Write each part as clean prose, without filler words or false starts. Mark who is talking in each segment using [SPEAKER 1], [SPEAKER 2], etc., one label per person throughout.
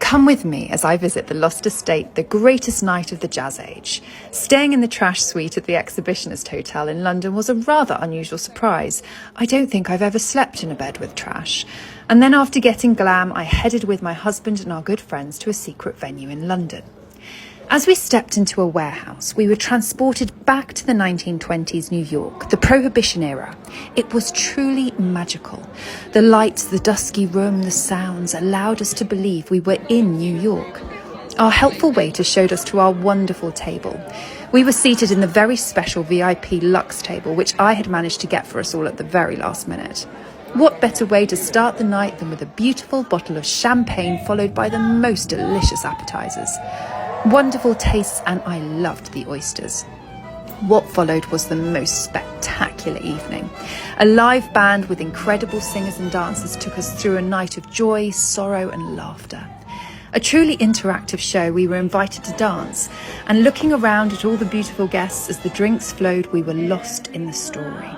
[SPEAKER 1] Come with me as I visit the Lost Estate, the greatest night of the Jazz Age. Staying in the trash suite at the Exhibitionist Hotel in London was a rather unusual surprise. I don't think I've ever slept in a bed with trash. And then after getting glam, I headed with my husband and our good friends to a secret venue in London. As we stepped into a warehouse, we were transported back to the 1920s New York, the Prohibition era. It was truly magical. The lights, the dusky room, the sounds allowed us to believe we were in New York. Our helpful waiter showed us to our wonderful table. We were seated in the very special VIP luxe table, which I had managed to get for us all at the very last minute. What better way to start the night than with a beautiful bottle of champagne followed by the most delicious appetizers. Wonderful tastes, and I loved the oysters. What followed was the most spectacular evening. A live band with incredible singers and dancers took us through a night of joy, sorrow and laughter. A truly interactive show. We were invited to dance, and looking around at all the beautiful guests as the drinks flowed, we were lost in the story.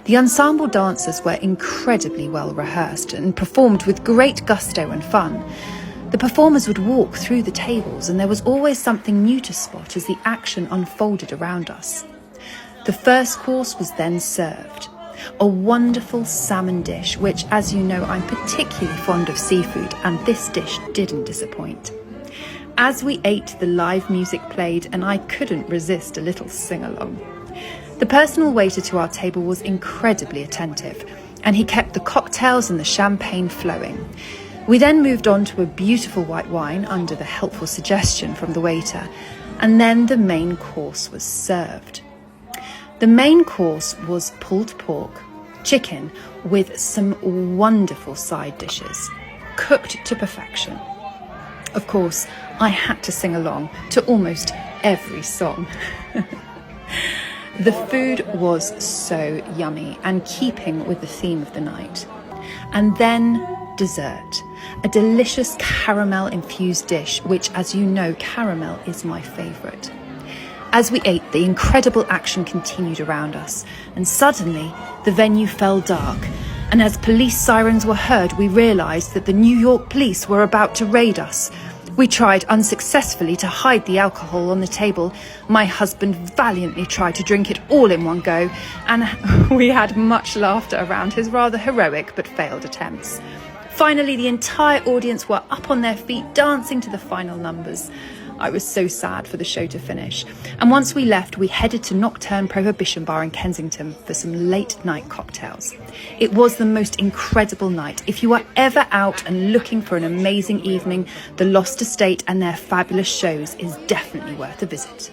[SPEAKER 1] The ensemble dancers were incredibly well rehearsed and performed with great gusto and fun. The performers would walk through the tables, and there was always something new to spot as the action unfolded around us. The first course was then served. A wonderful salmon dish, which, as you know, I'm particularly fond of seafood, and this dish didn't disappoint. As we ate, the live music played, and I couldn't resist a little sing-along. The personal waiter to our table was incredibly attentive, and he kept the cocktails and the champagne flowing. We then moved on to a beautiful white wine under the helpful suggestion from the waiter, and then the main course was served. The main course was pulled pork, chicken with some wonderful side dishes, cooked to perfection. Of course, I had to sing along to almost every song. The food was so yummy and keeping with the theme of the night. And then dessert, a delicious caramel-infused dish, which, as you know, caramel is my favourite. As we ate, the incredible action continued around us, and suddenly the venue fell dark, and as police sirens were heard, we realised that the New York police were about to raid us. We tried unsuccessfully to hide the alcohol on the table. My husband valiantly tried to drink it all in one go, and we had much laughter around his rather heroic but failed attempts. Finally, the entire audience were up on their feet, dancing to the final numbers. I was so sad for the show to finish. And once we left, we headed to Nocturne Prohibition Bar in Kensington for some late-night cocktails. It was the most incredible night. If you are ever out and looking for an amazing evening, the Lost Estate and their fabulous shows is definitely worth a visit.